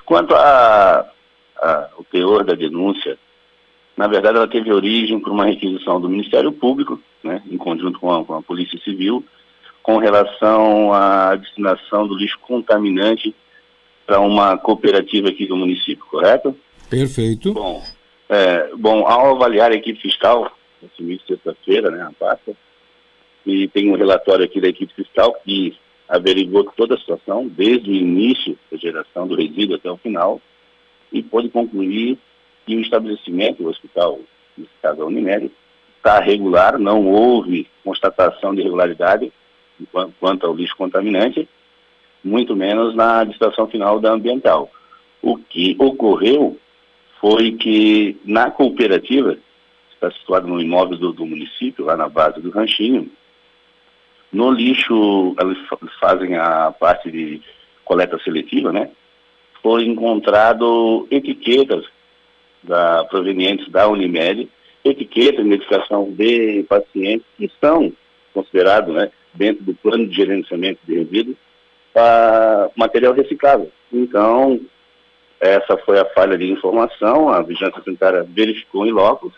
Quanto o teor da denúncia, na verdade ela teve origem por uma requisição do Ministério Público, né, em conjunto com a Polícia Civil, com relação à destinação do lixo contaminante para uma cooperativa aqui do município, correto? Perfeito. Bom, ao avaliar a equipe fiscal, assumi sexta-feira, né, a pasta, e tem um relatório aqui da equipe fiscal que averiguou toda a situação, desde o início da geração do resíduo até o final, e pôde concluir que o estabelecimento, o hospital, nesse caso a Unimed, está regular, não houve constatação de irregularidade quanto ao lixo contaminante, muito menos na licitação final da ambiental. O que ocorreu foi que na cooperativa, está situada no imóvel do município, lá na base do Ranchinho, no lixo, eles fazem a parte de coleta seletiva, né? Foi encontrado etiquetas provenientes da Unimed, etiqueta de identificação de pacientes que são considerados, né, dentro do plano de gerenciamento de resíduos, material reciclável. Então, essa foi a falha de informação, a Vigilância Sanitária verificou em loco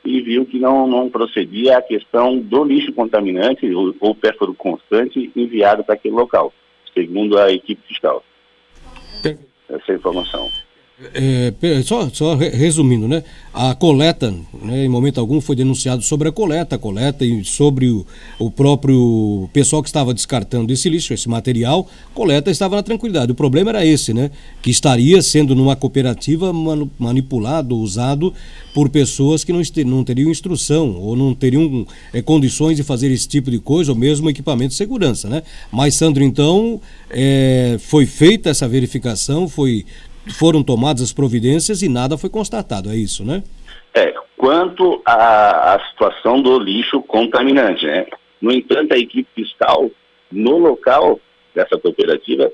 e viu que não procedia a questão do lixo contaminante ou pérfuro constante enviado para aquele local, segundo a equipe fiscal. Essa é a informação. Só resumindo, né? A coleta, né, em momento algum foi denunciado sobre a coleta e sobre o próprio pessoal que estava descartando esse lixo, esse material, coleta estava na tranquilidade. O problema era esse, né? Que estaria sendo numa cooperativa manipulado, usado por pessoas que não teriam instrução ou não teriam condições de fazer esse tipo de coisa ou mesmo equipamento de segurança, né? Mas, Sandro, então, foi feita essa verificação, foram tomadas as providências e nada foi constatado, é isso, né? Quanto à situação do lixo contaminante, né? No entanto, a equipe fiscal, no local dessa cooperativa,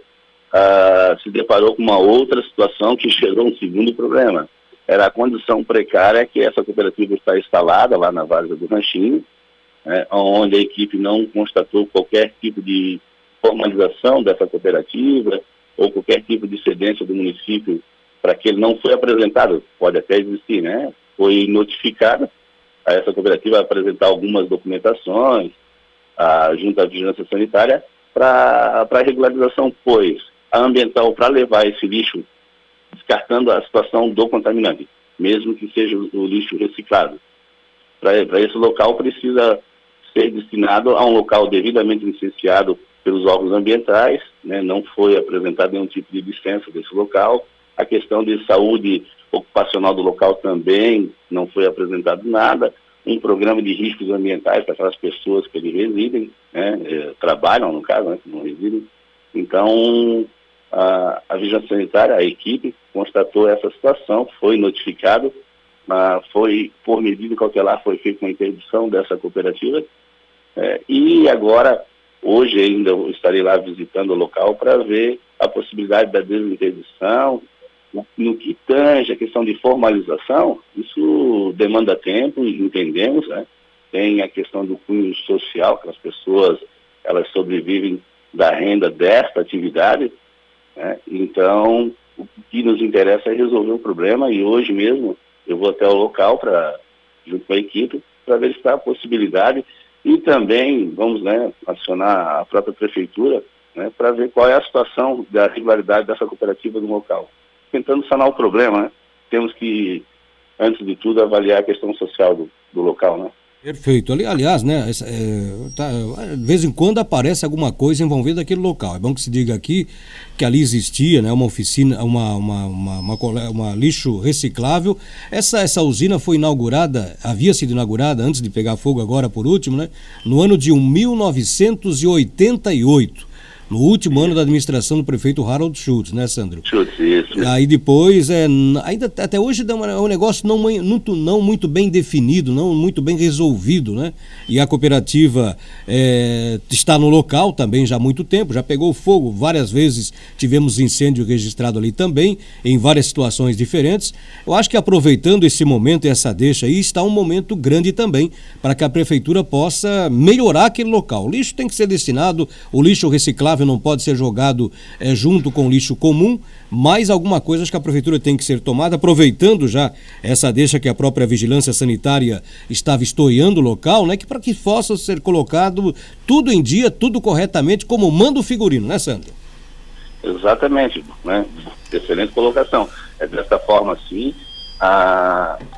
se deparou com uma outra situação que gerou um segundo problema. Era a condição precária que essa cooperativa está instalada lá na várzea do Ranchinho, né, onde a equipe não constatou qualquer tipo de formalização dessa cooperativa, ou qualquer tipo de cedência do município para que ele não foi apresentado, pode até existir, né? Foi notificada a essa cooperativa a apresentar algumas documentações junto à Vigilância Sanitária para regularização, pois a ambiental, para levar esse lixo, descartando a situação do contaminante, mesmo que seja o lixo reciclado, para esse local precisa ser destinado a um local devidamente licenciado pelos órgãos ambientais, né? Não foi apresentado nenhum tipo de licença desse local. A questão de saúde ocupacional do local também não foi apresentado nada. Um programa de riscos ambientais para aquelas pessoas que ali residem, né? Trabalham, no caso, né? Que não residem. Então, a Vigilância Sanitária, a equipe, constatou essa situação, foi notificado, foi, por medida cautelar, foi feita uma interdição dessa cooperativa, e agora, hoje ainda eu estarei lá visitando o local para ver a possibilidade da desinterdição. No que tange a questão de formalização, isso demanda tempo, entendemos, né? Tem a questão do cunho social, que as pessoas, elas sobrevivem da renda desta atividade, né? Então, o que nos interessa é resolver o problema, e hoje mesmo eu vou até o local, junto com a equipe, para verificar a possibilidade. E também vamos, né, acionar a própria prefeitura, né, para ver qual é a situação da regularidade dessa cooperativa no local. Tentando sanar o problema, né? Temos que, antes de tudo, avaliar a questão social do local, né? Perfeito. Aliás, né, de vez em quando aparece alguma coisa envolvendo aquele local. É bom que se diga aqui que ali existia, né, uma oficina, uma lixo reciclável. Essa usina foi havia sido inaugurada antes de pegar fogo agora por último, né, no ano de 1988. No último ano da administração do prefeito Harold Schultz, né, Sandro? Schultz, isso. Aí depois, ainda até hoje é um negócio não muito bem definido, não muito bem resolvido, né? E a cooperativa está no local também já há muito tempo, já pegou fogo várias vezes, tivemos incêndio registrado ali também, em várias situações diferentes. Eu acho que aproveitando esse momento e essa deixa aí, está um momento grande também para que a prefeitura possa melhorar aquele local. O lixo tem que ser destinado, o lixo reciclável reciclável, não pode ser jogado junto com lixo comum, mas alguma coisa acho que a prefeitura tem que ser tomada, aproveitando já essa deixa que a própria vigilância sanitária está vistoriando o local, né, que para que possa ser colocado tudo em dia, tudo corretamente, como manda o figurino, né, Sandro? Exatamente, né? Excelente colocação. É dessa forma, sim.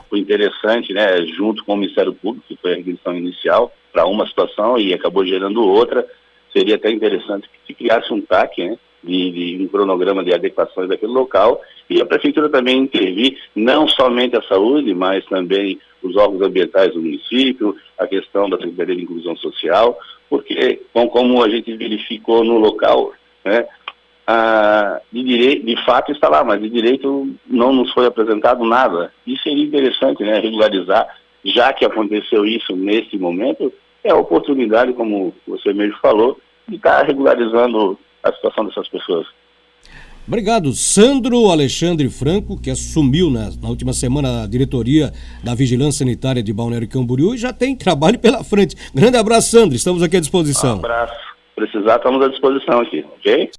O interessante, né, junto com o Ministério Público, que foi a requisição inicial para uma situação e acabou gerando outra, seria até interessante que se criasse um TAC, né, de um cronograma de adequações daquele local, e a prefeitura também intervir, não somente a saúde, mas também os órgãos ambientais do município, a questão da Secretaria de Inclusão Social, porque, como a gente verificou no local, né, de fato está lá, mas de direito não nos foi apresentado nada. E seria interessante, né, regularizar, já que aconteceu isso nesse momento, é a oportunidade, como você mesmo falou, de estar regularizando a situação dessas pessoas. Obrigado. Sandro Alexandre Franco, que assumiu na última semana a diretoria da Vigilância Sanitária de Balneário Camboriú e já tem trabalho pela frente. Grande abraço, Sandro. Estamos aqui à disposição. Um abraço. Precisar, estamos à disposição aqui, ok?